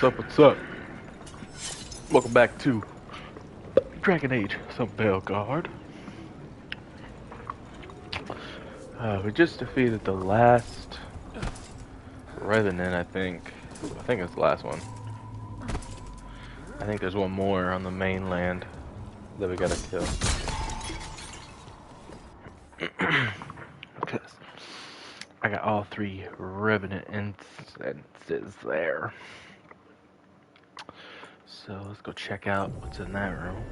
What's up? Welcome back to Dragon Age Veilguard. We just defeated the last Revenant, I think. I think it's the last one. I think there's one more on the mainland that we gotta kill. Because I got all 3 Revenant instances there. So let's go check out what's in that room.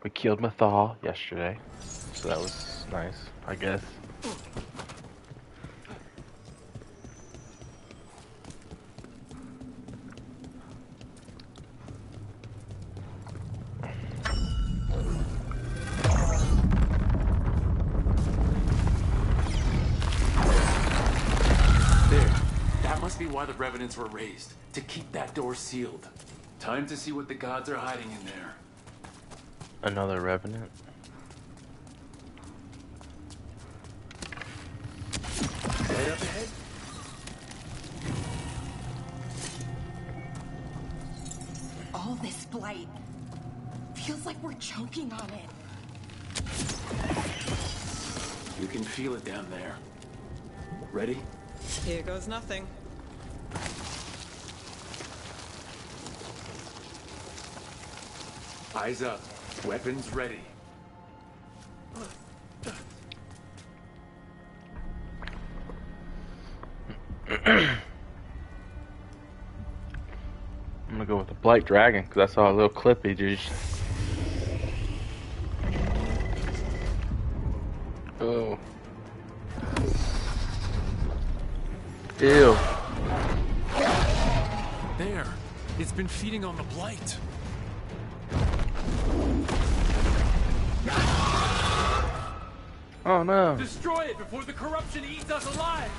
We killed Mathal yesterday, so that was nice, I guess. Why the Revenants were raised, to keep that door sealed. Time to see what the gods are hiding in there. Another Revenant? Head up ahead? All this blight feels like we're choking on it. You can feel it down there. Ready? Here goes nothing. Eyes up. Weapons ready. I'm gonna go with the Blight Dragon, because I saw a little clip he just... Oh. Ew. There. It's been feeding on the blight. Oh no. Destroy it before the corruption eats us alive!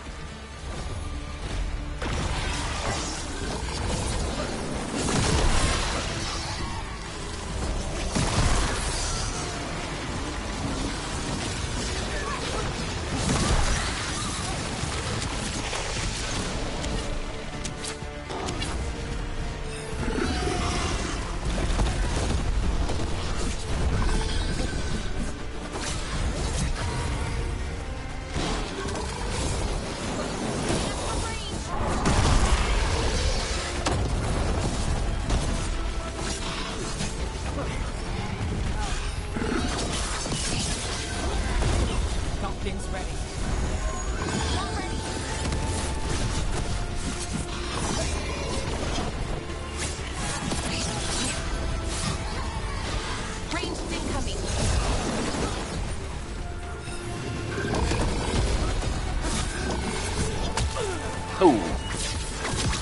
Oh,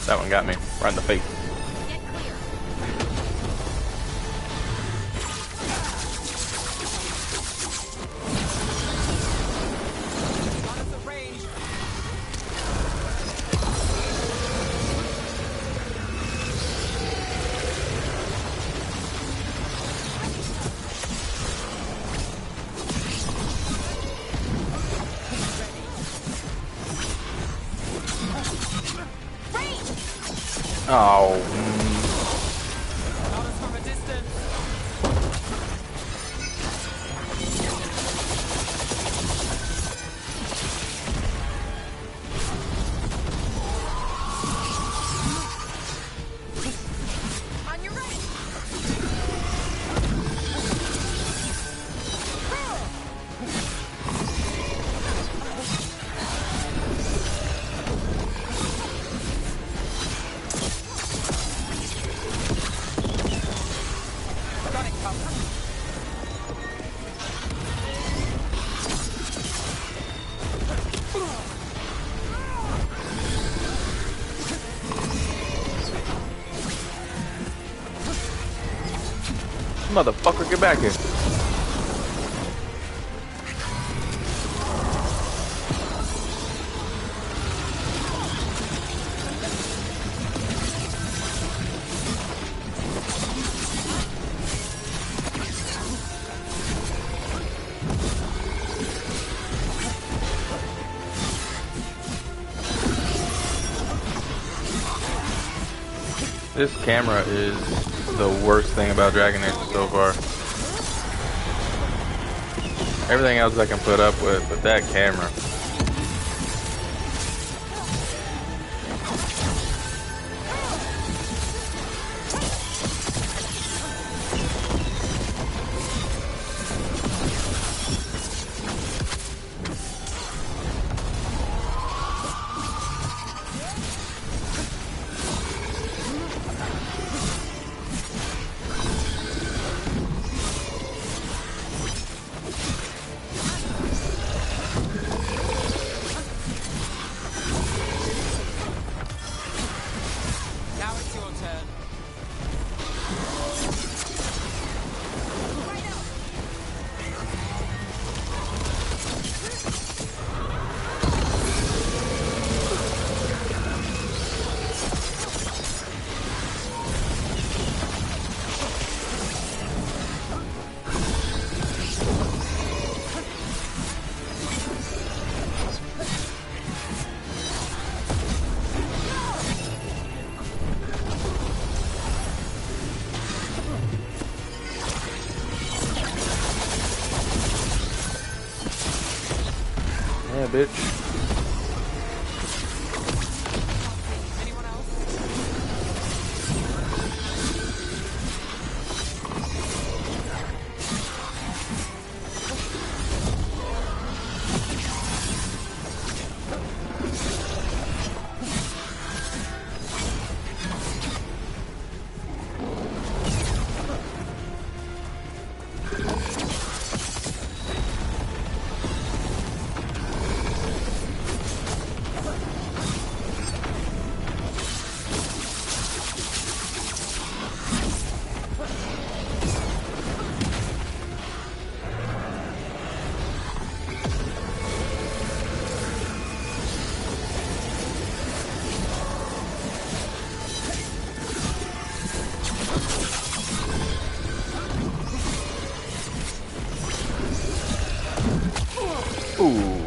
that one got me right in the face. Oh. From a distance. On your right. Motherfucker, get back here. This camera is the worst thing about Dragon Age so far. Everything else I can put up with, but that camera. Now it's your turn. Yeah, bitch. Anyone else? Ooh.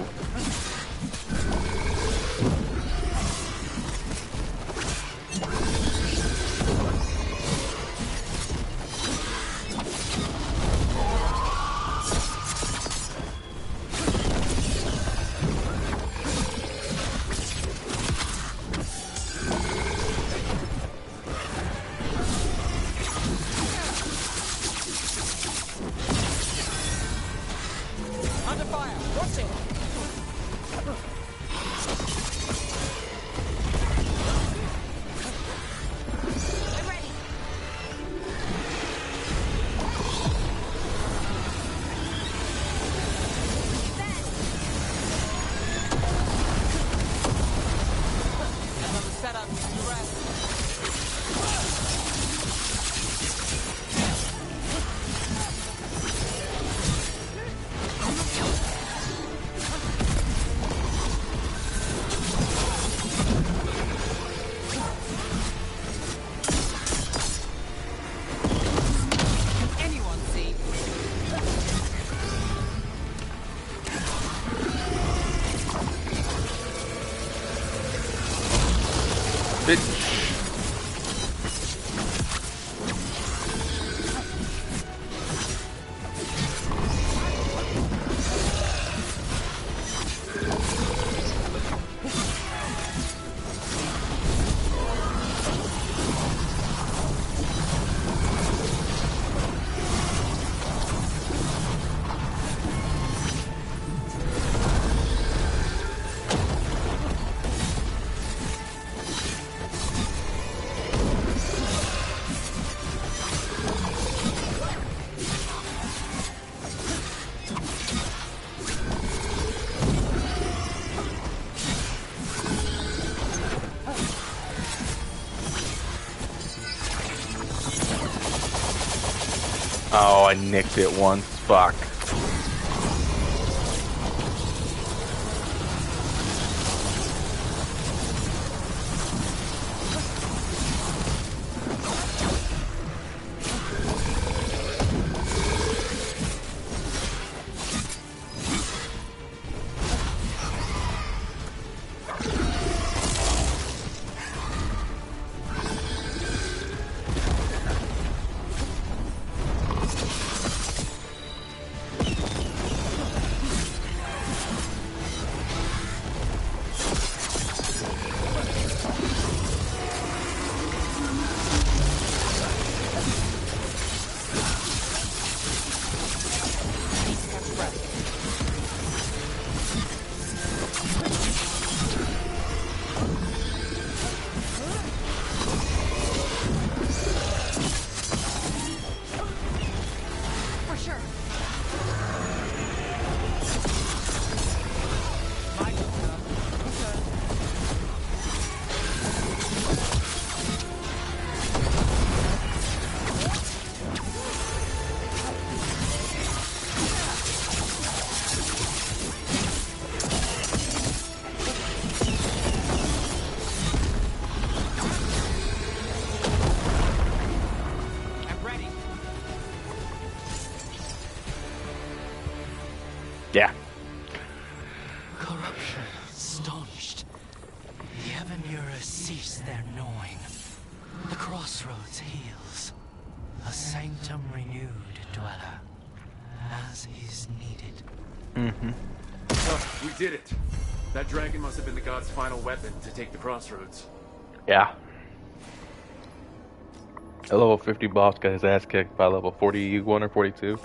Under fire. Watch it. I'm ready. Another setup. The rest. Can anyone see? Bitch. Oh, I nicked it once. Fuck. crossroads heals. A sanctum renewed, dweller. As is needed. Mm-hmm. Oh, we did it. That dragon must have been the god's final weapon to take the crossroads. Yeah. A level 50 boss got his ass kicked by level 41 or 42.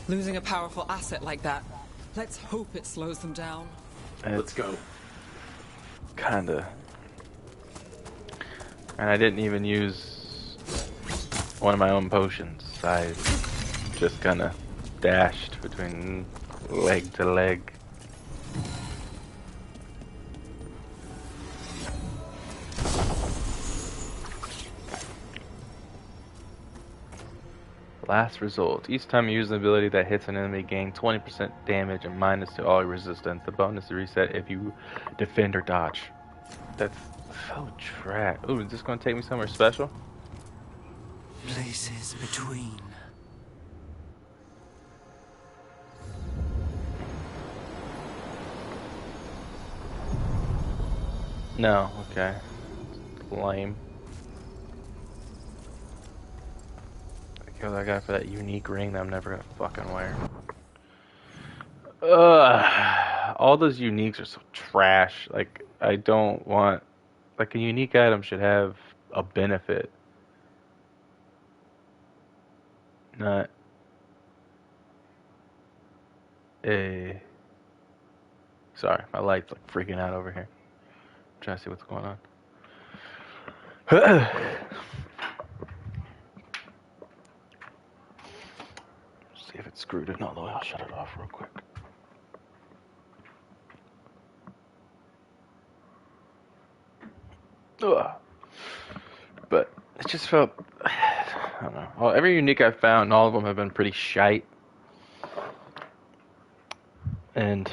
Losing a powerful asset like that. Let's hope it slows them down. Let's go. Kinda. And I didn't even use one of my own potions. I just kinda dashed between leg to leg. Last result. Each time you use an ability that hits an enemy, gain 20% damage and minus to all resistance. The bonus is reset if you defend or dodge. That's so trash. Ooh, is this gonna take me somewhere special? Places between. No, okay. Lame. What I got for that unique ring that I'm never gonna fucking wear. Ugh. All those uniques are so trash. Like, I don't want... Like, a unique item should have a benefit. Not a... Sorry, my light's like freaking out over here. I'm trying to see what's going on. See if it's screwed in all the way. I'll shut it off real quick. Ugh. But it just felt... I don't know. Well, every unique I've found, all of them have been pretty shite. And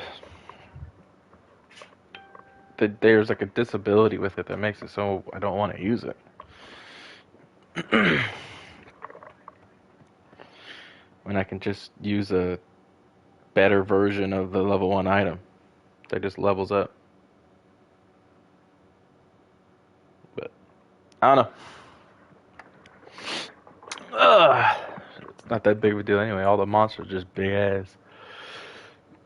there's like a disability with it that makes it so I don't want to use it. When I can just use a better version of the level 1 item that just levels up. But I don't know. It's not that big of a deal anyway. All the monsters are just big ass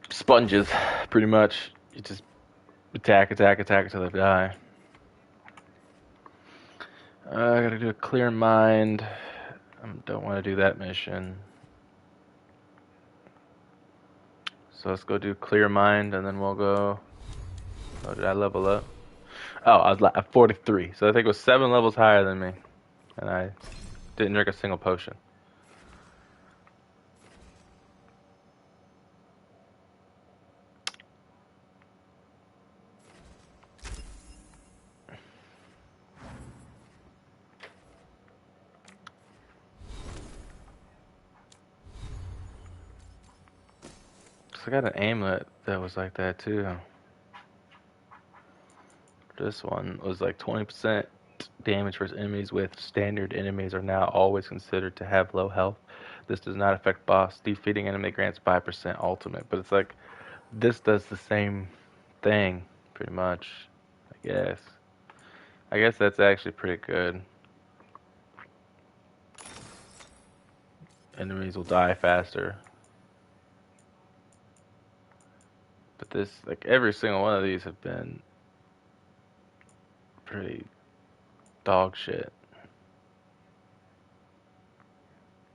sponges, pretty much. You just attack until they die. I gotta do a clear mind. I don't want to do that mission. So let's go do clear mind, and then we'll go... Oh, did I level up? Oh, I was at 43. So I think it was 7 levels higher than me. And I didn't drink a single potion. I got an amulet that was like that too. This one was like 20% damage for enemies with standard enemies are now always considered to have low health. This does not affect boss. Defeating enemy grants 5% ultimate. But it's like, this does the same thing, pretty much, I guess. I guess that's actually pretty good. Enemies will die faster. But this, like, every single one of these have been pretty dog shit.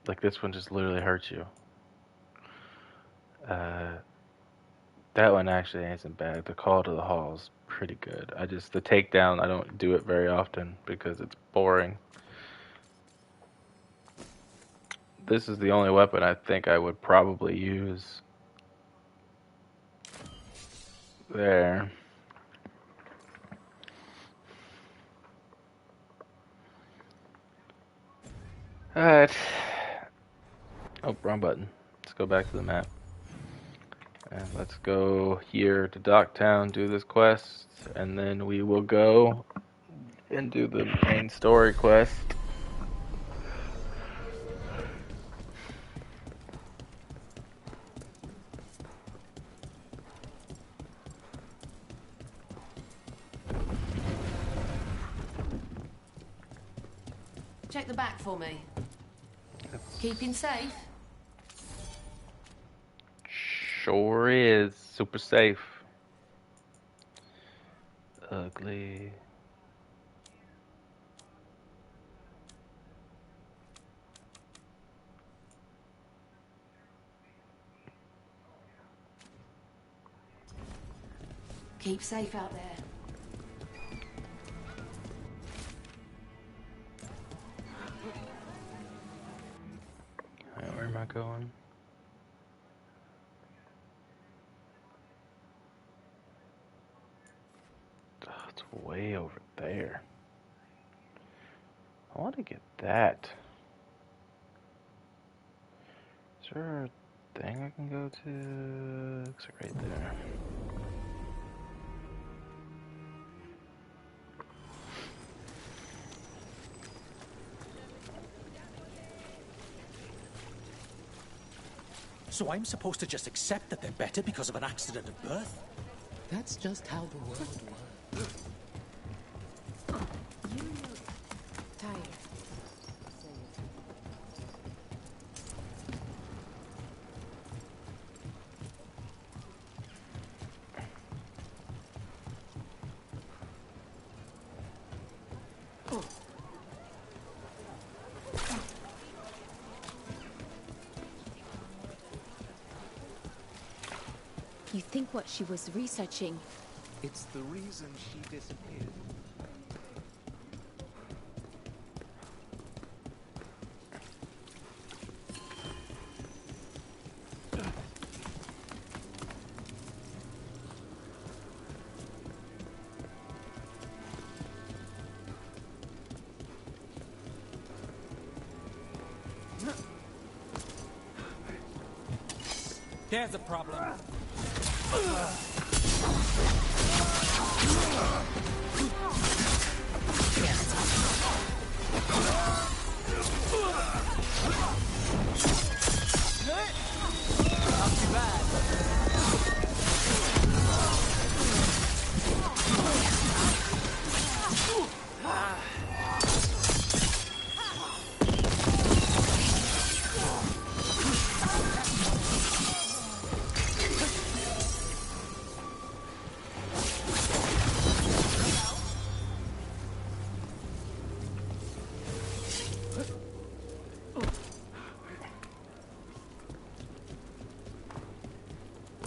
Like, this one just literally hurts you. That one actually isn't bad. The Call to the Hall is pretty good. The takedown, I don't do it very often because it's boring. This is the only weapon I think I would probably use. There. Alright. Oh, wrong button. Let's go back to the map. And let's go here to Docktown, do this quest, and then we will go and do the main story quest. Check the back for me. Keeping safe? Sure is. Super safe. Ugly. Keep safe out there. Alright, where am I going? Oh, it's way over there. I want to get that. Is there a thing I can go to? Looks like right there. So I'm supposed to just accept that they're better because of an accident of birth? That's just how the world works. You look tired. You think what she was researching? It's the reason she disappeared. There's a problem. Not too bad.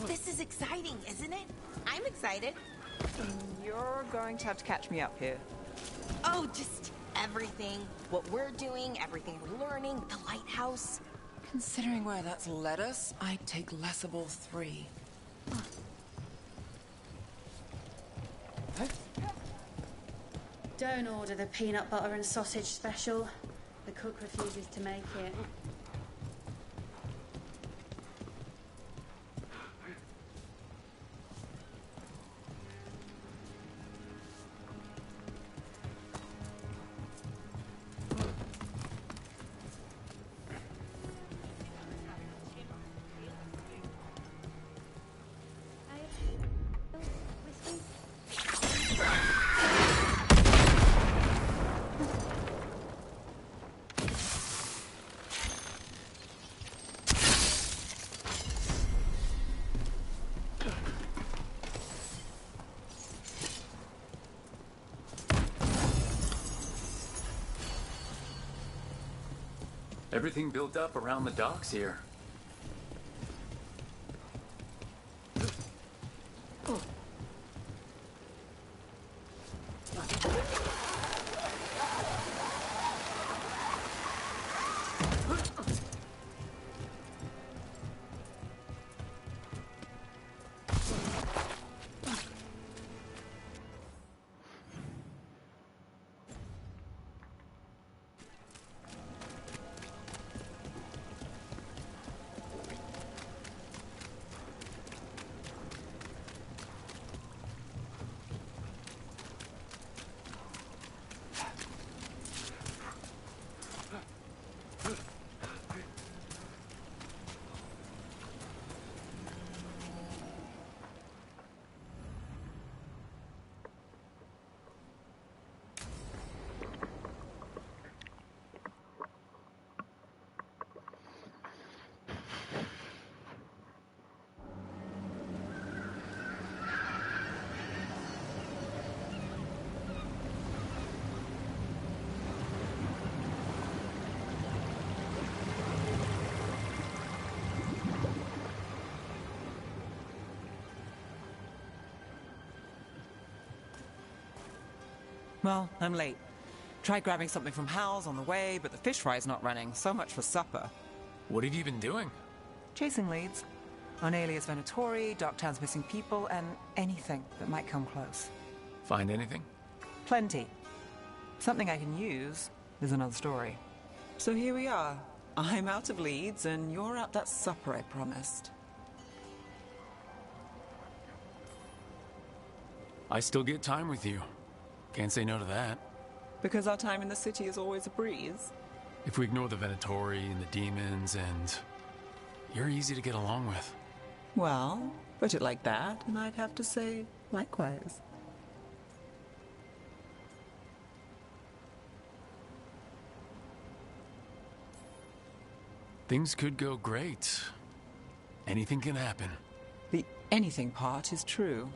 This is exciting, isn't it? I'm excited. You're going to have to catch me up here. Oh, just everything. What we're doing, everything we're learning, the lighthouse. Considering where that's led us, I'd take less of all three. Don't order the peanut butter and sausage special. The cook refuses to make it. Everything built up around the docks here. Well, I'm late. Tried grabbing something from Hal's on the way, but the fish fry's not running. So much for supper. What have you been doing? Chasing leads. On Alias Venatori, Darktown's missing people, and anything that might come close. Find anything? Plenty. Something I can use is another story. So here we are. I'm out of leads, and you're at that supper I promised. I still get time with you. Can't say no to that. Because our time in the city is always a breeze. If we ignore the Venatori and the demons, and you're easy to get along with. Well, put it like that, and I'd have to say likewise. Things could go great. Anything can happen. The anything part is true.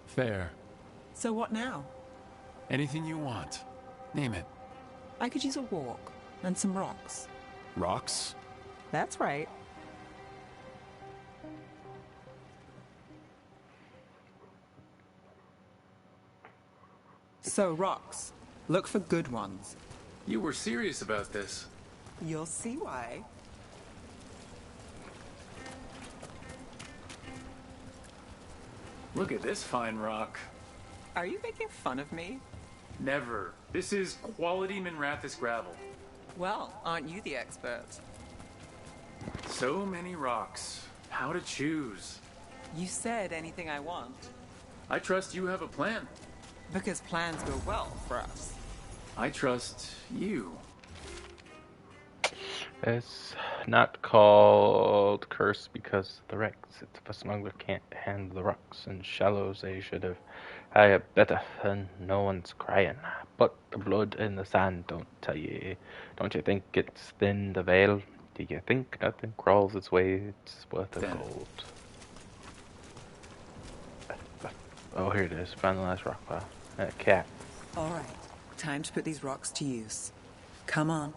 Fair. So what now? Anything you want. Name it. I could use a walk and some rocks. Rocks? That's right. So, rocks. Look for good ones. You were serious about this. You'll see why. Look at this fine rock. Are you making fun of me? Never. This is quality Minrathis gravel. Well, aren't you the expert? So many rocks. How to choose? You said anything I want. I trust you have a plan. Because plans go well for us. I trust you. It's not called curse because of the wrecks. If a smuggler can't handle the rocks and shallows, they should have had better and no one's crying. But the blood in the sand don't tell you. Don't you think it's thin the veil? Do you think nothing crawls its way? It's worth a gold. Oh, here it is. Found the last rock pile. A cat. All right. Time to put these rocks to use. Come on.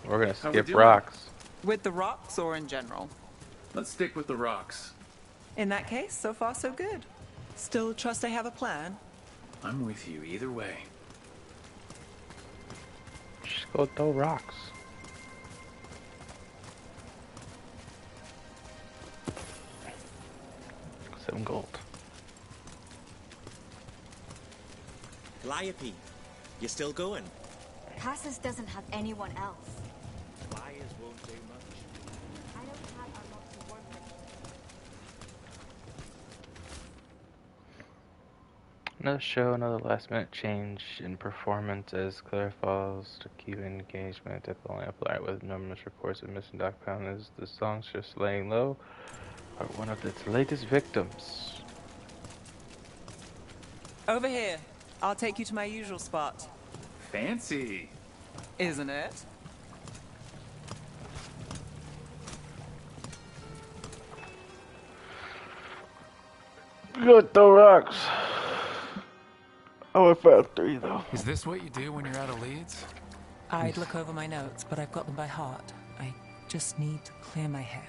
We're gonna How we skip doing? rocks. With the rocks or in general? Let's stick with the rocks. In that case, so far so good. Still trust I have a plan? I'm with you either way. Just go throw rocks. Some gold. Calliope, you still going? Cassis doesn't have anyone else. Flyers won't do much. I don't have a lot to work with. Another show, another last minute change in performance as Claire falls to keep engagement at the lamplight with numerous reports of missing Doc Pound as the song's just laying low are one of its latest victims. Over here. I'll take you to my usual spot. Fancy. Isn't it? Good throw rocks. Oh, I found 3 though. Is this what you do when you're out of leads? I'd look over my notes, but I've got them by heart. I just need to clear my head.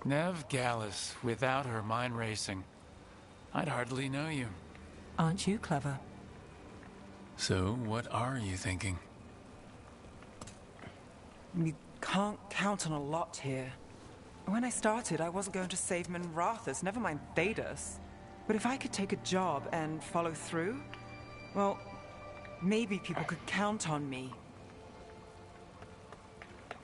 Nev Gallus, without her mind racing. I'd hardly know you. Aren't you clever? So, what are you thinking? You can't count on a lot here. When I started, I wasn't going to save Minrathis, never mind Thedas. But if I could take a job and follow through, well, maybe people could count on me.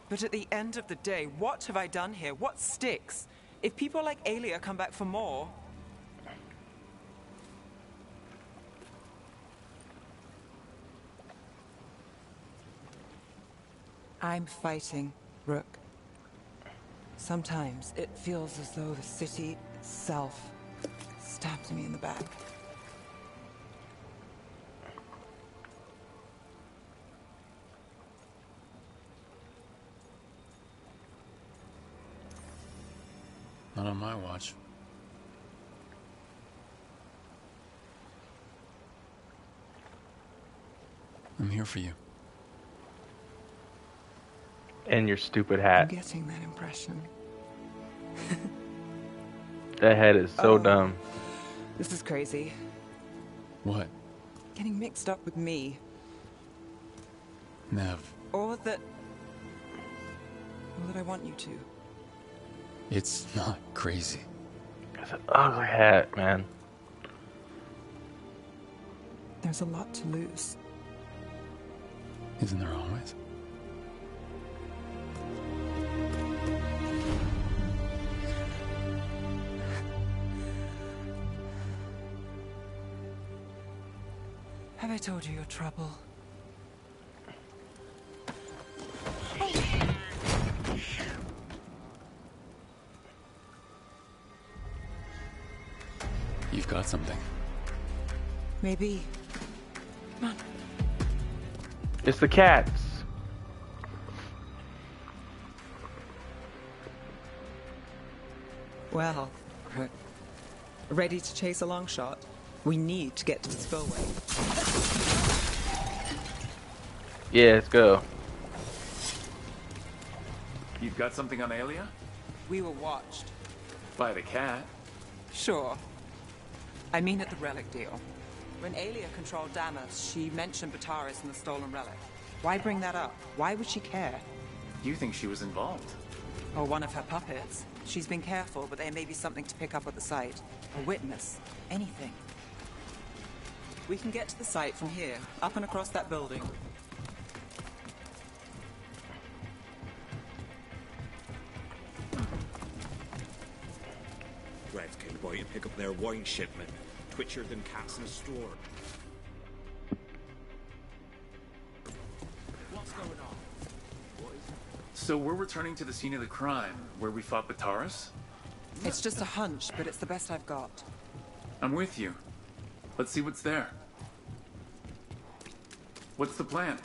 But at the end of the day, what have I done here? What sticks? If people like Alia come back for more... I'm fighting, Rook. Sometimes it feels as though the city itself stabs me in the back. Not on my watch. I'm here for you. And your stupid I'm hat. getting that impression. That head is so dumb. This is crazy. What? Getting mixed up with me. Nev. Or that I want you to. It's not crazy. It's an ugly hat, man. There's a lot to lose. Isn't there always? Have I told you your trouble? You've got something. Maybe. Come on. It's the cats. Well, ready to chase a long shot? We need to get to the spillway. Yeah, let's go. You've got something on Aelia? We were watched. By the cat. Sure. I mean at the relic deal. When Aelia controlled Damas, she mentioned Bataris and the stolen relic. Why bring that up? Why would she care? You think she was involved? Or one of her puppets. She's been careful, but there may be something to pick up at the site. A witness. Anything. We can get to the site from here, up and across that building. Revs came by to pick up their wine shipment. Twitchier than cats in a store. What's going on? What is it? So we're returning to the scene of the crime, where we fought Bataris? It's just a hunch, but it's the best I've got. I'm with you. Let's see what's there. What's the plan?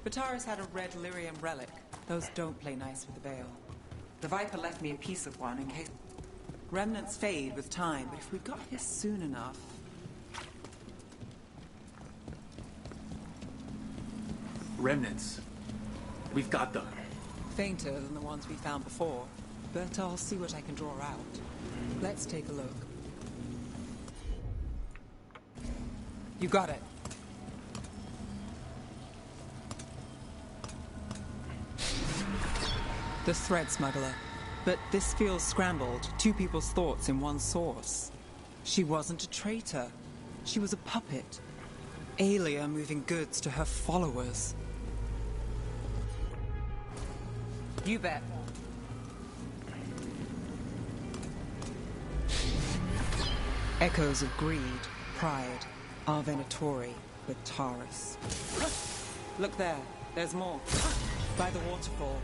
Bataris had a red lyrium relic. Those don't play nice with the Veil. The Viper left me a piece of one in case... Remnants fade with time, but if we got here soon enough... Remnants. We've got them. Fainter than the ones we found before, but I'll see what I can draw out. Let's take a look. You got it. The thread smuggler. But this feels scrambled. Two people's thoughts in one source. She wasn't a traitor. She was a puppet. Aelia moving goods to her followers. You bet. Echoes of greed, pride, our Venatori, Bataris. Look there. There's more. By the waterfall.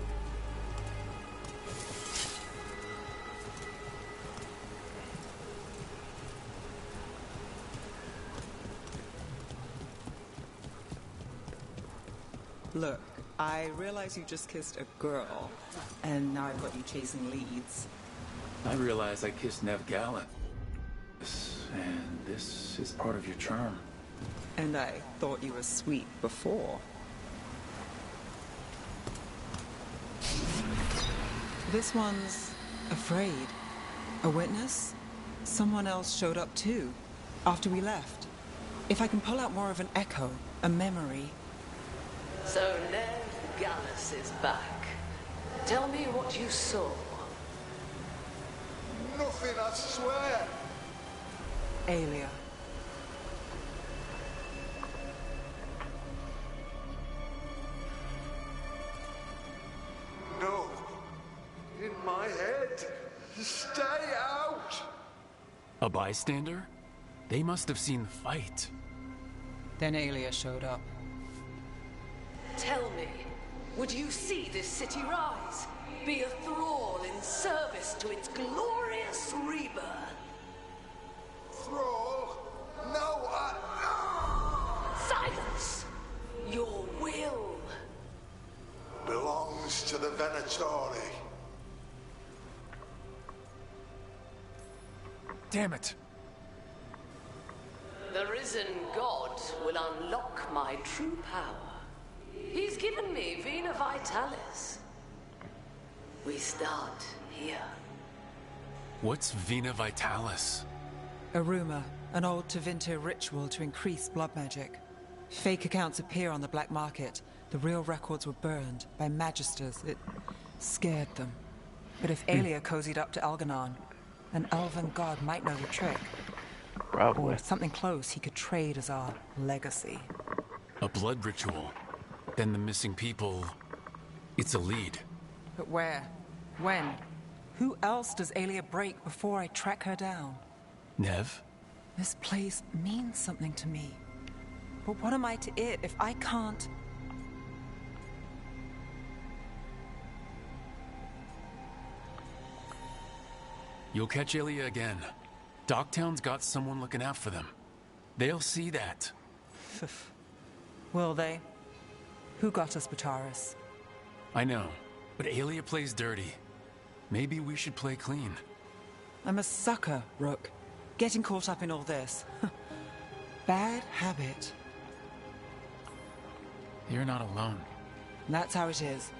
Look, I realize you just kissed a girl, and now I've got you chasing leads. I realize I kissed Nev Gallant. And this is part of your charm. And I thought you were sweet before. This one's afraid. A witness? Someone else showed up too, after we left. If I can pull out more of an echo, a memory... So Nev Gallus is back. Tell me what you saw. Nothing, I swear. Aelia. No. In my head. Stay out. A bystander? They must have seen the fight. Then Aelia showed up. Tell me, would you see this city rise? Be a thrall in service to its glorious rebirth? Thrall? No, Silence! Your will belongs to the Venatori. Damn it! The risen god will unlock my true power. He's given me Vena Vitalis. We start here. What's Vena Vitalis? A rumor, an old Tevinter ritual to increase blood magic. Fake accounts appear on the black market. The real records were burned by magisters. It scared them. But if Aelia cozied up to Algernon, an elven god might know the trick. Probably. Or something close he could trade as our legacy. A blood ritual. Then the missing people... It's a lead. But where? When? Who else does Aelia break before I track her down? Nev? This place means something to me. But what am I to it if I can't... You'll catch Aelia again. Docktown's got someone looking out for them. They'll see that. Will they? Who got us Bataris? I know, but Aelia plays dirty. Maybe we should play clean. I'm a sucker, Rook. Getting caught up in all this. Bad habit. You're not alone. That's how it is.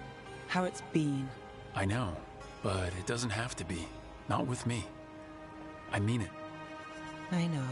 How it's been. I know, but it doesn't have to be. Not with me. I mean it. I know.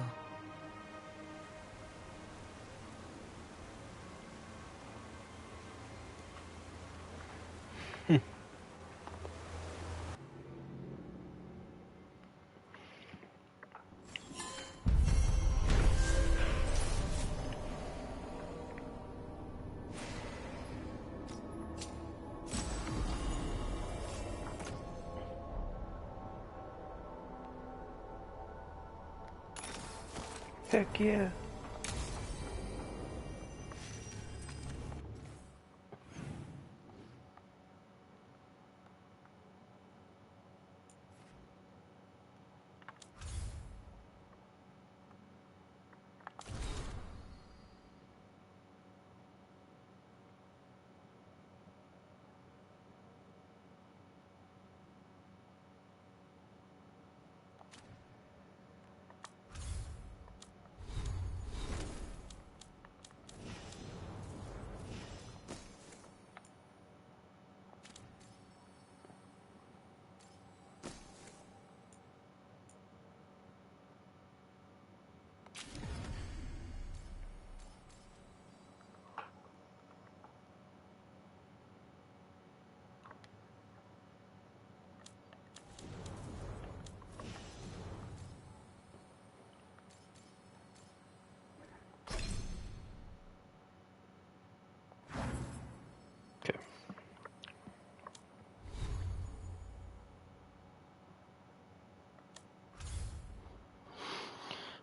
Heck yeah.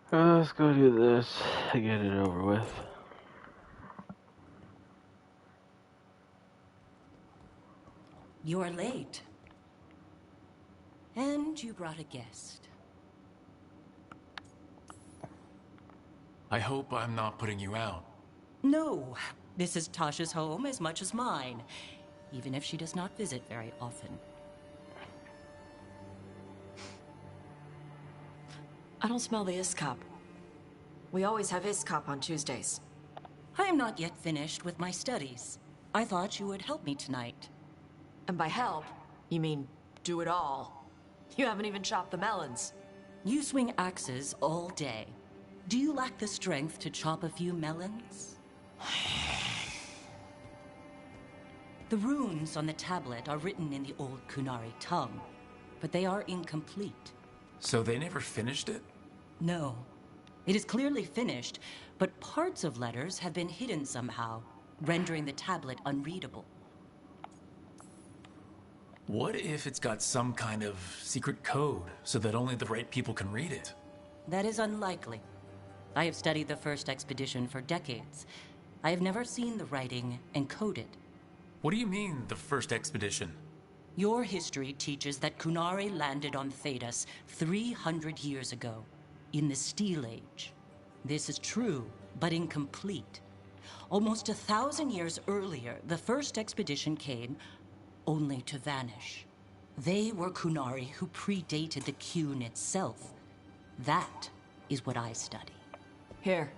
Let's go do this. Get it over with. You're late. And you brought a guest. I hope I'm not putting you out. No, this is Tasha's home as much as mine, even if she does not visit very often. I don't smell the Iskop. We always have Iskop on Tuesdays. I am not yet finished with my studies. I thought you would help me tonight. And by help, you mean do it all. You haven't even chopped the melons. You swing axes all day. Do you lack the strength to chop a few melons? The runes on the tablet are written in the old Kunari tongue, but they are incomplete. So they never finished it? No. It is clearly finished, but parts of letters have been hidden somehow, rendering the tablet unreadable. What if it's got some kind of secret code so that only the right people can read it? That is unlikely. I have studied the first expedition for decades. I have never seen the writing encoded. What do you mean, the first expedition? Your history teaches that Kunari landed on Thedas 300 years ago, in the Steel Age. This is true, but incomplete. Almost 1,000 years earlier, the first expedition came only to vanish. They were Kunari who predated the Qun itself. That is what I study. Here,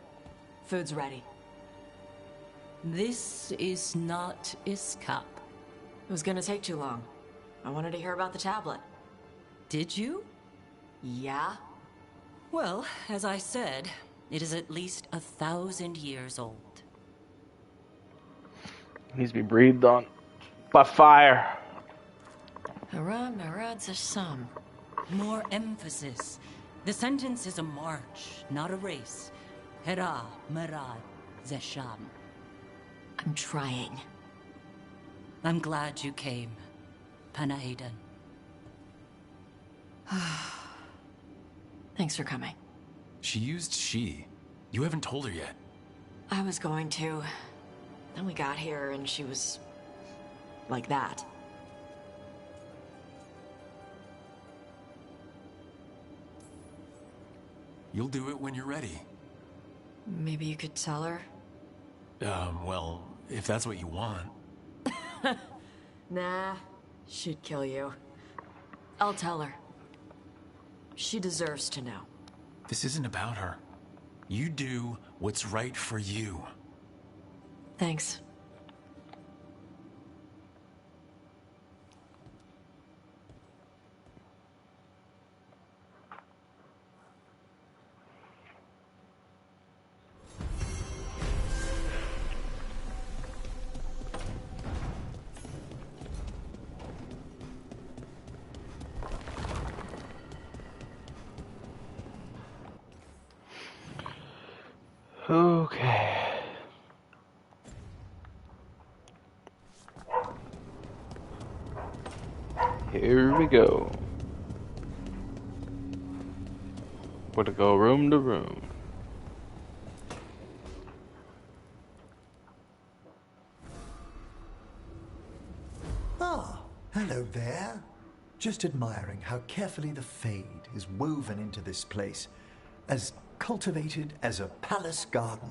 food's ready. This is not Iskap. It was gonna take too long. I wanted to hear about the tablet. Did you? Yeah? Well, as I said, it is at least 1,000 years old. It needs to be breathed on by fire. Hurrah, Marad Zasham. More emphasis. The sentence is a march, not a race. Hera Marad Zesham. I'm trying. I'm glad you came, Panaidan. Thanks for coming. She used she. You haven't told her yet. I was going to. Then we got here and she was... like that. You'll do it when you're ready. Maybe you could tell her? Well, if that's what you want. Nah, she'd kill you. I'll tell her. She deserves to know. This isn't about her. You do what's right for you. Thanks. Okay. Here we go. We're to go room to room. Ah, hello there. Just admiring how carefully the Fade is woven into this place, as cultivated as a palace garden.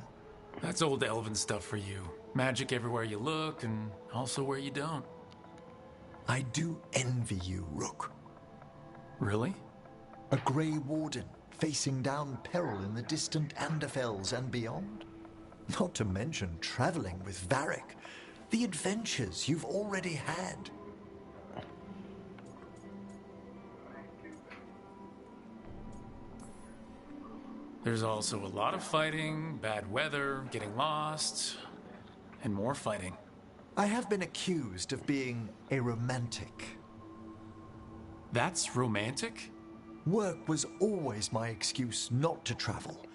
That's old elven stuff for you. Magic everywhere you look, and also where you don't. I do envy you, Rook. Really? A Grey Warden, facing down peril in the distant Anderfells and beyond. Not to mention traveling with Varric. The adventures you've already had. There's also a lot of fighting, bad weather, getting lost, and more fighting. I have been accused of being a romantic. That's romantic? Work was always my excuse not to travel.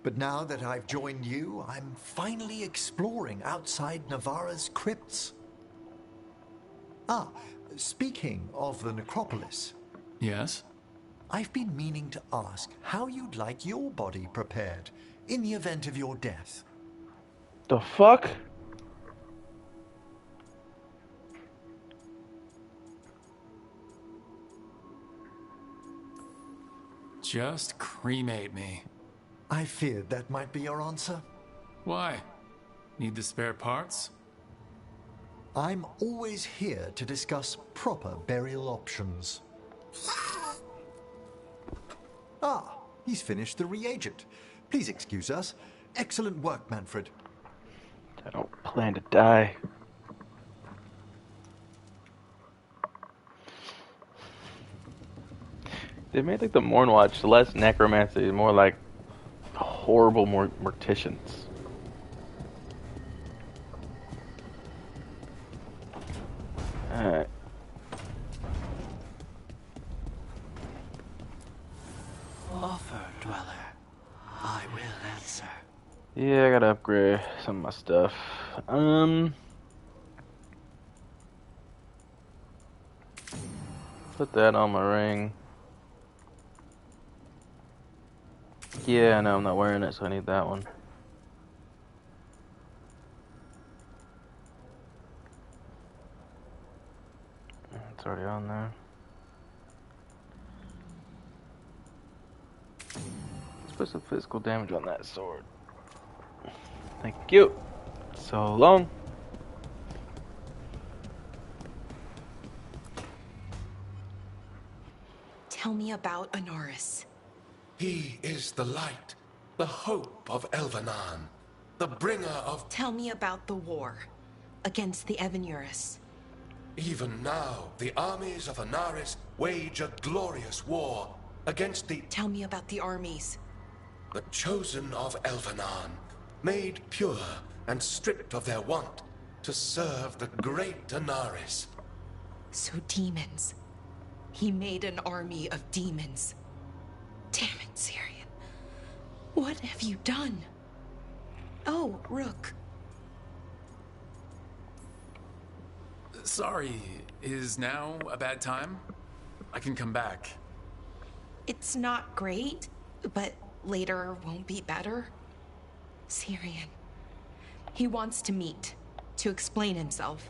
But now that I've joined you, I'm finally exploring outside Navarra's crypts. Ah, speaking of the necropolis. Yes? I've been meaning to ask how you'd like your body prepared in the event of your death. The fuck? Just cremate me. I feared that might be your answer. Why? Need the spare parts? I'm always here to discuss proper burial options. Ah, he's finished the reagent. Please excuse us. Excellent work, Manfred. I don't plan to die. They made like the Mornwatch less necromancy, more like horrible morticians. Alright. Offer, dweller. I will answer. Yeah, I gotta upgrade some of my stuff. Put that on my ring. Yeah, no, I'm not wearing it, so I need that one. It's already on there. Let's put some physical damage on that sword. Thank you. So long. Tell me about Honoris. He is the light, the hope of Elvenan, the bringer of... Tell me about the war against the Evanuris. Even now, the armies of Anaris wage a glorious war against the... Tell me about the armies. The chosen of Elvenan, made pure and stripped of their want to serve the great Anaris. So demons. He made an army of demons. Damn it, Syrian. What have you done? Oh, Rook. Sorry, is now a bad time? I can come back. It's not great, but later won't be better. Syrian. He wants to meet, to explain himself.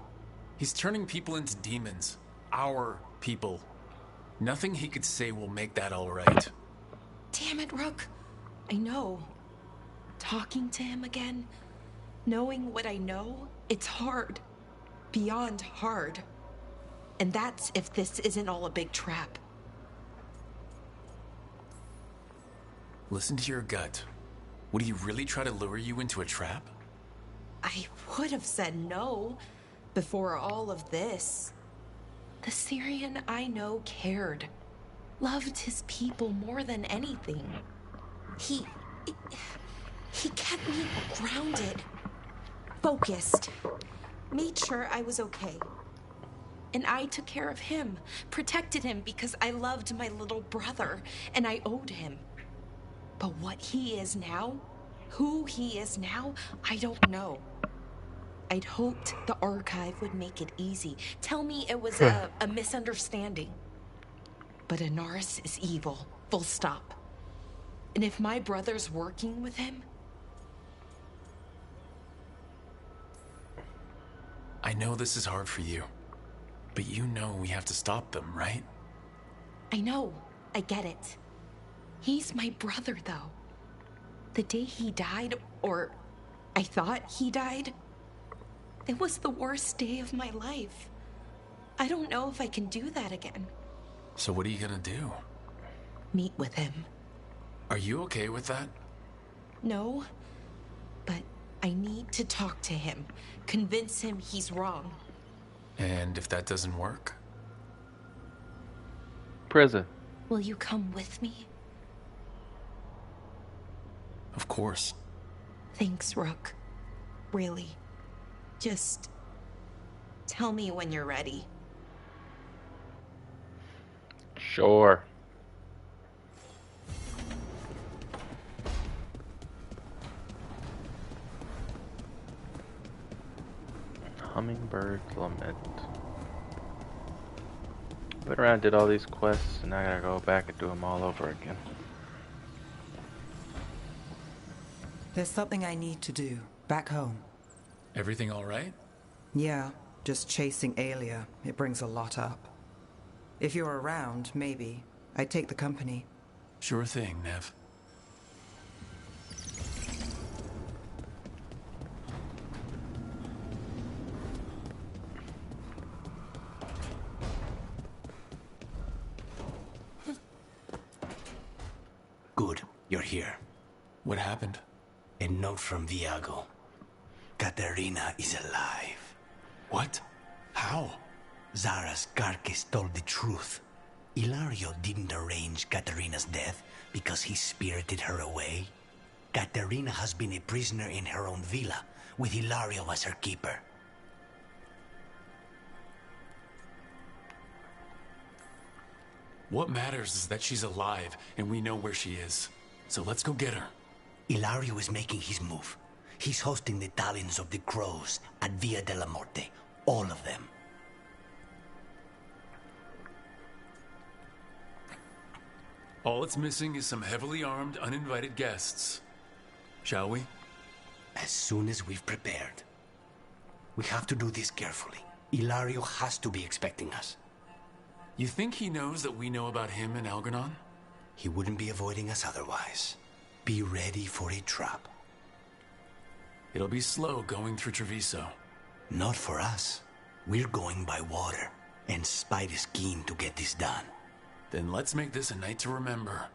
He's turning people into demons. Our people. Nothing he could say will make that all right. Damn it, Rook. I know. Talking to him again, knowing what I know, it's hard. Beyond hard. And that's if this isn't all a big trap. Listen to your gut. Would he really try to lure you into a trap? I would have said no before all of this. The Syrian I know cared. Loved his people more than anything. He kept me grounded. Focused. Made sure I was okay. And I took care of him. Protected him because I loved my little brother. And I owed him. But what he is now, who he is now, I don't know. I'd hoped the archive would make it easy. Tell me it was a misunderstanding. But Anaris is evil, full stop. And if my brother's working with him... I know this is hard for you, but you know we have to stop them, right? I know, I get it. He's my brother, though. The day he died, or I thought he died, it was the worst day of my life. I don't know if I can do that again. So what are you gonna do? Meet with him. Are you okay with that? No, but I need to talk to him. Convince him he's wrong. And if that doesn't work? Prison. Will you come with me? Of course. Thanks, Rook. Really. Just tell me when you're ready. Sure. Hummingbird's Lament. Went around, did all these quests, and now I gotta go back and do them all over again. There's something I need to do, back home. Everything all right? Yeah, just chasing Aelia. It brings a lot up. If you're around, maybe. I'd take the company. Sure thing, Nev. Good, you're here. What happened? A note from Viago. Katerina is alive. What? How? Zara's carcass told the truth. Ilario didn't arrange Katerina's death because he spirited her away. Katerina has been a prisoner in her own villa, with Ilario as her keeper. What matters is that she's alive, and we know where she is. So let's go get her. Ilario is making his move. He's hosting the talents of the crows at Via della Morte. All of them. All it's missing is some heavily armed, uninvited guests. Shall we? As soon as we've prepared. We have to do this carefully. Ilario has to be expecting us. You think he knows that we know about him and Algernon? He wouldn't be avoiding us otherwise. Be ready for a trap. It'll be slow going through Treviso. Not for us. We're going by water, and Spite is keen to get this done. Then let's make this a night to remember.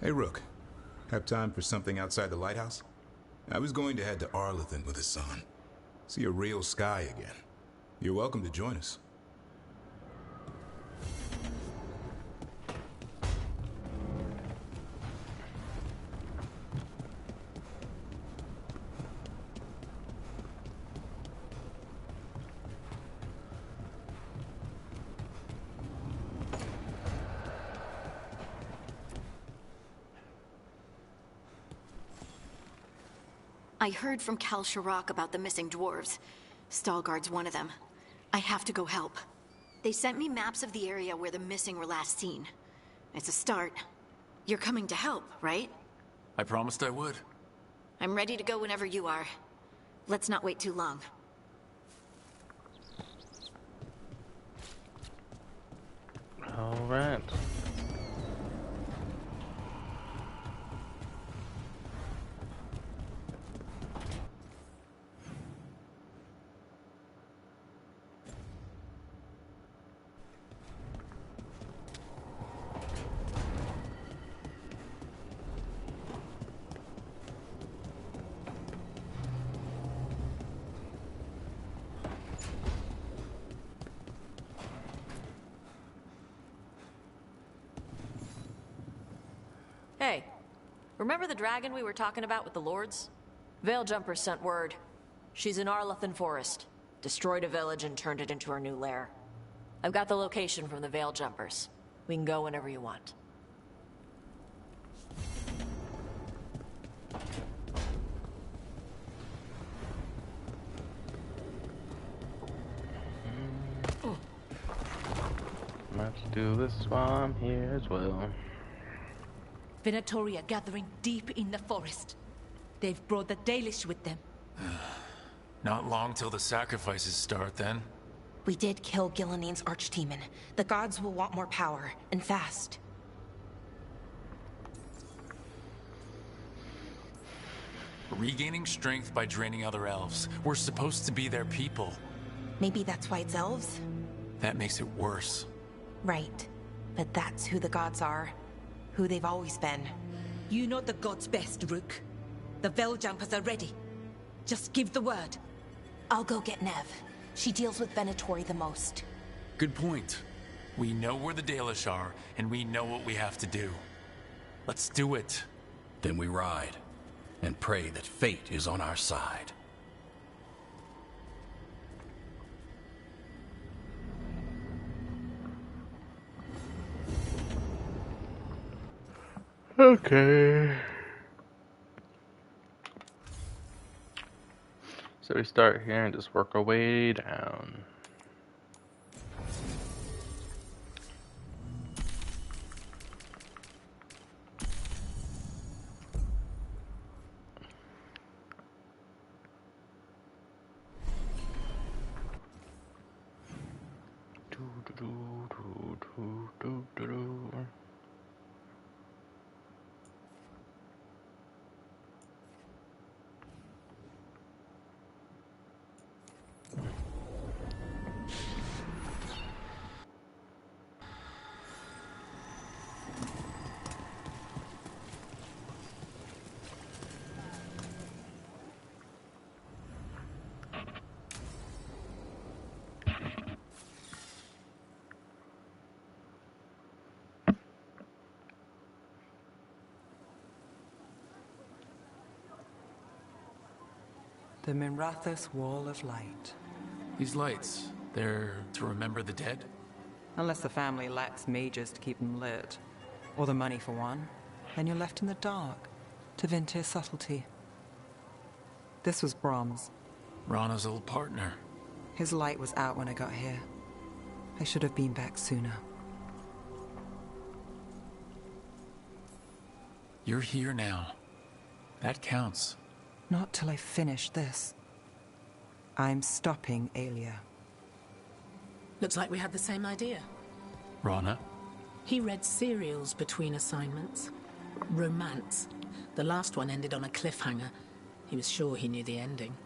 Hey, Rook. Have time for something outside the lighthouse? I was going to head to Arlathan with Hassan. See a real sky again. You're welcome to join us. I heard from Cal Shirak about the missing dwarves. Stalguard's one of them. I have to go help. They sent me maps of the area where the missing were last seen. It's a start. You're coming to help, right? I promised I would. I'm ready to go whenever you are. Let's not wait too long. All right. Hey, remember the dragon we were talking about with the lords? Veiljumpers sent word. She's in Arlathan Forest. Destroyed a village and turned it into her new lair. I've got the location from the Veiljumpers. We can go whenever you want. Let's do this while I'm here as well. Venatoria gathering deep in the forest. They've brought the Dalish with them. Not long till the sacrifices start, then. We did kill Gilanine's archdemon. The gods will want more power, and fast. Regaining strength by draining other elves. We're supposed to be their people. Maybe that's why it's elves? That makes it worse. Right. But that's who the gods are. Who they've always been. You know the gods best, Rook. The Veiljumpers are ready. Just give the word. I'll go get Nev. She deals with Venatori the most. Good point. We know where the Dalish are, and we know what we have to do. Let's do it. Then we ride, and pray that fate is on our side. Okay. So we start here and just work our way down. The Minrathous Wall of Light. These lights, they're to remember the dead? Unless the family lacks mages to keep them lit. Or the money for one. Then you're left in the dark. To Vintir's subtlety. This was Brahms. Rana's old partner. His light was out when I got here. I should have been back sooner. You're here now. That counts. Not till I finish this. I'm stopping Aelia. Looks like we had the same idea. Rana? He read serials between assignments. Romance. The last one ended on a cliffhanger. He was sure he knew the ending.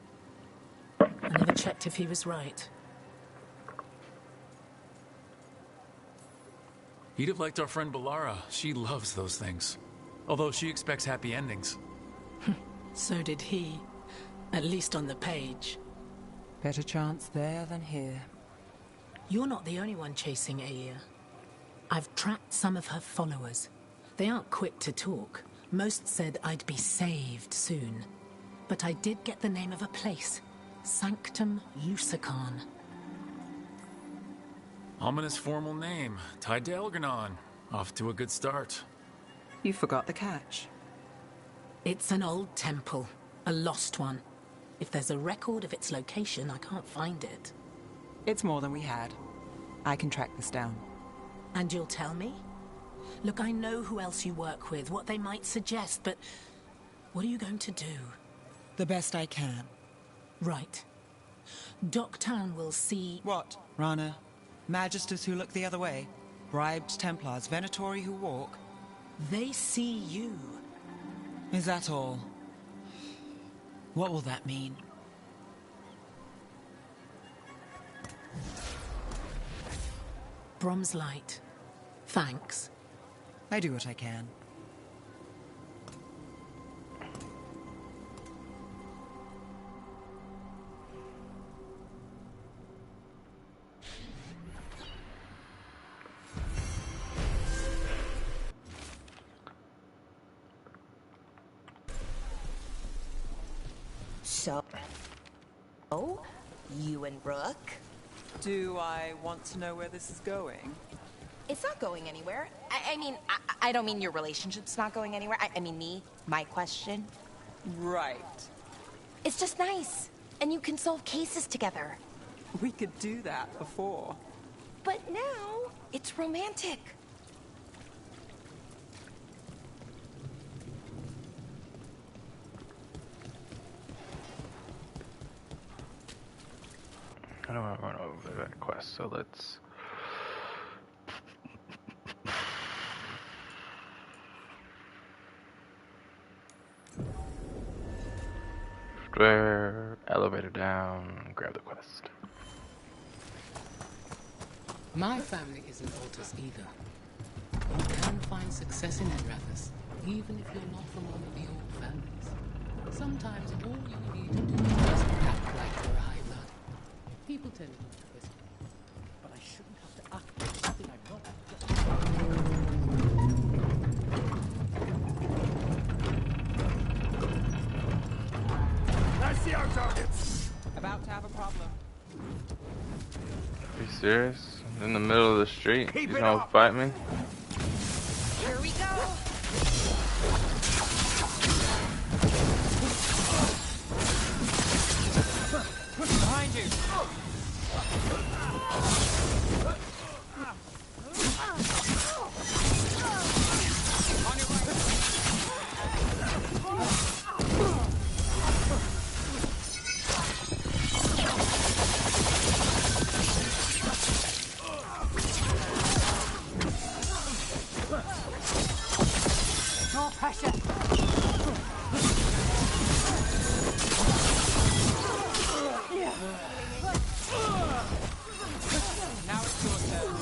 I never checked if he was right. He'd have liked our friend Balara. She loves those things. Although she expects happy endings. So did he. At least on the page. Better chance there than here. You're not the only one chasing Aya. I've tracked some of her followers. They aren't quick to talk. Most said I'd be saved soon. But I did get the name of a place. Sanctum Lucican. Ominous formal name. Tied to Elgarnon. Off to a good start. You forgot the catch. It's an old temple. A lost one. If there's a record of its location, I can't find it. It's more than we had. I can track this down. And you'll tell me? Look, I know who else you work with, what they might suggest, but what are you going to do? The best I can. Right. Docktown will see... What, Rana? Magisters who look the other way? Bribed Templars, Venatori who walk? They see you. Is that all? What will that mean? Brom's light. Thanks. I do what I can. So, you and Rook? Do I want to know where this is going? It's not going anywhere. I don't mean your relationship's not going anywhere. I mean me, my question. Right. It's just nice. And you can solve cases together. We could do that before. But now, it's romantic. I don't want to run over that quest, so let's... Square, elevator down, grab the quest. My family isn't Altus either. You can find success in Enrathus, even if you're not from one of the old families. Sometimes all you need to do is just act like you're a high blood. People tell me to twist me, but I shouldn't have to act like something I'm not. I see our targets. About to have a problem. Are you serious? In the middle of the street? Keep You it gonna up. fight me? Here we go. Behind you! On your right! More pressure. Now it's your turn.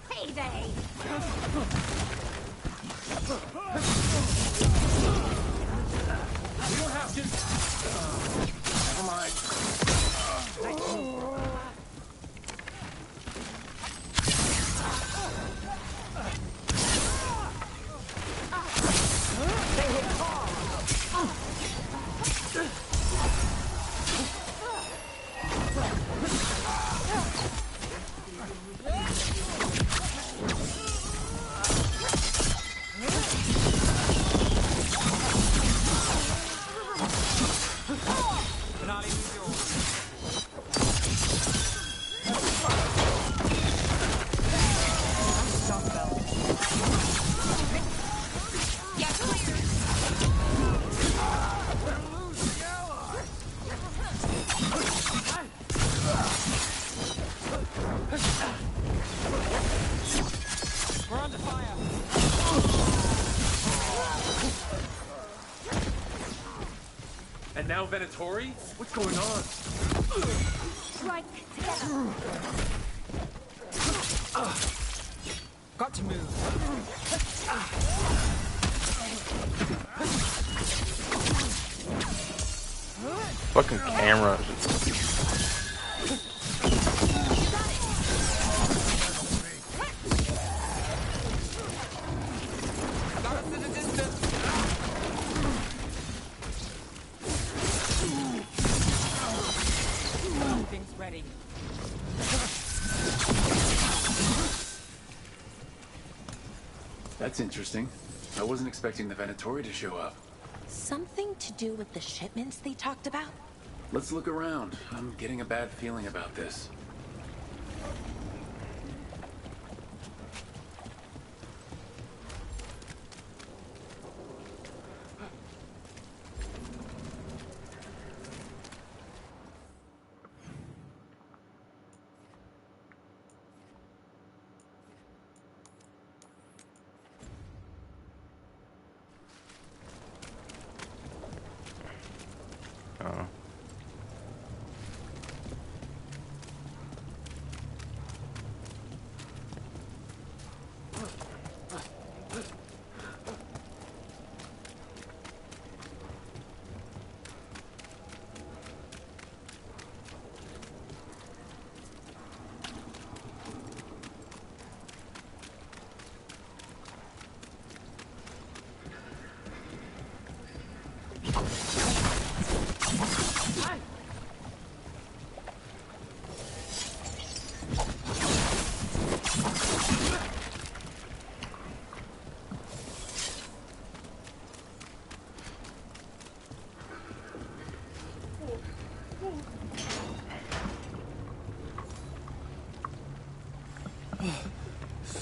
Payday. You don't have to. Never mind. now Venatori? What's going on? Strike together. Got to move. Fucking camera. Things ready. That's interesting. I wasn't expecting the Venatori to show up. Something to do with the shipments they talked about? Let's look around. I'm getting a bad feeling about this. Oh.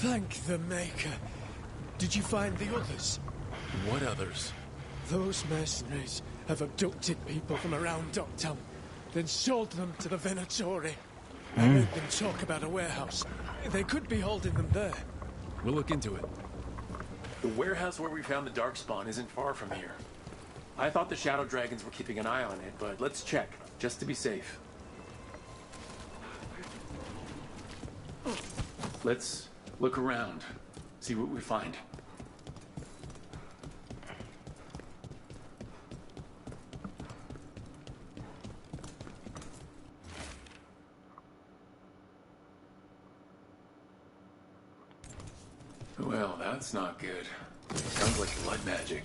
Thank the Maker. Did you find the others? What others? Those mercenaries have abducted people from around Docktown, then sold them to the Venatori. I heard them talk about a warehouse. They could be holding them there. We'll look into it. The warehouse where we found the Darkspawn isn't far from here. I thought the Shadow Dragons were keeping an eye on it, but let's check, just to be safe. Let's look around, see what we find. Well, that's not good. Sounds like blood magic.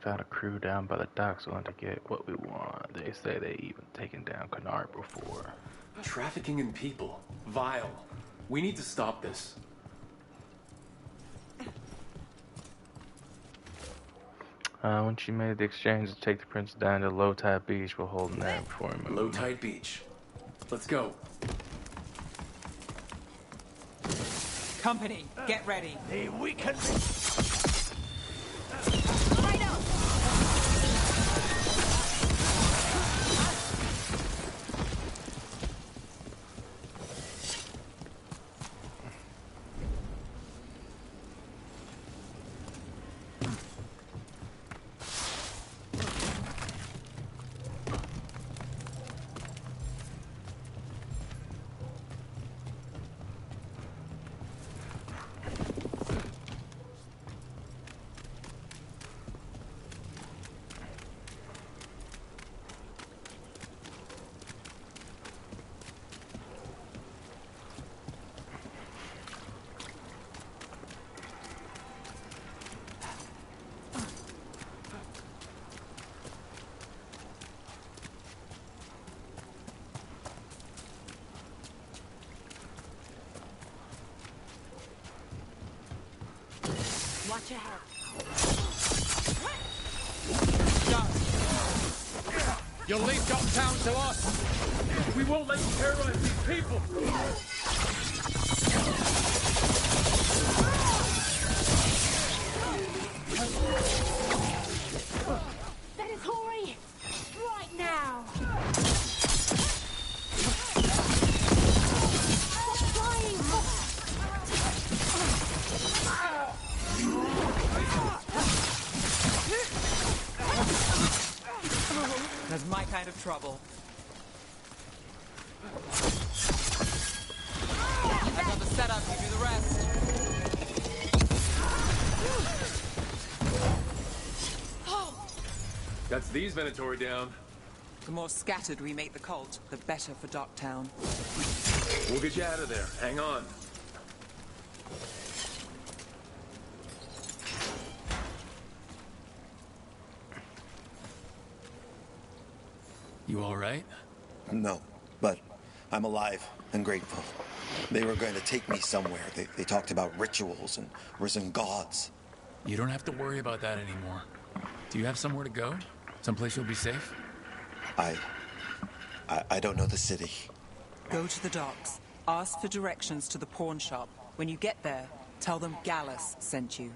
Found a crew down by the docks willing to get what we want. They say they even taken down Canard before. Trafficking in people. Vile. We need to stop this. When she made the exchange to take the prince down to Low Tide Beach, we'll hold him there before we move. Low Tide Beach. Let's go. Company, get ready. The weakened. Watch your head. You'll leave Dogtown to us. We won't let you terrorize these people. Dennis, hurry! Right now! Stop trying! That's my kind of trouble. Another setup, you do the rest. That's these Venatori down. The more scattered we make the cult, the better for Darktown. We'll get you out of there. Hang on. You all right? No, but I'm alive and grateful. They were going to take me somewhere. They talked about rituals and risen gods. You don't have to worry about that anymore. Do you have somewhere to go? Someplace you'll be safe? I don't know the city. Go to the docks. Ask for directions to the pawn shop. When you get there, tell them Gallus sent you.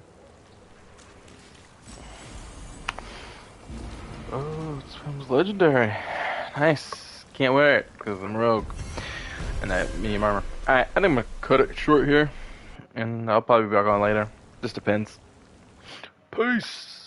Oh, this film's legendary. Nice. Can't wear it because I'm rogue. And I have medium armor. Alright, I think I'm gonna cut it short here. And I'll probably be back on later. Just depends. Peace.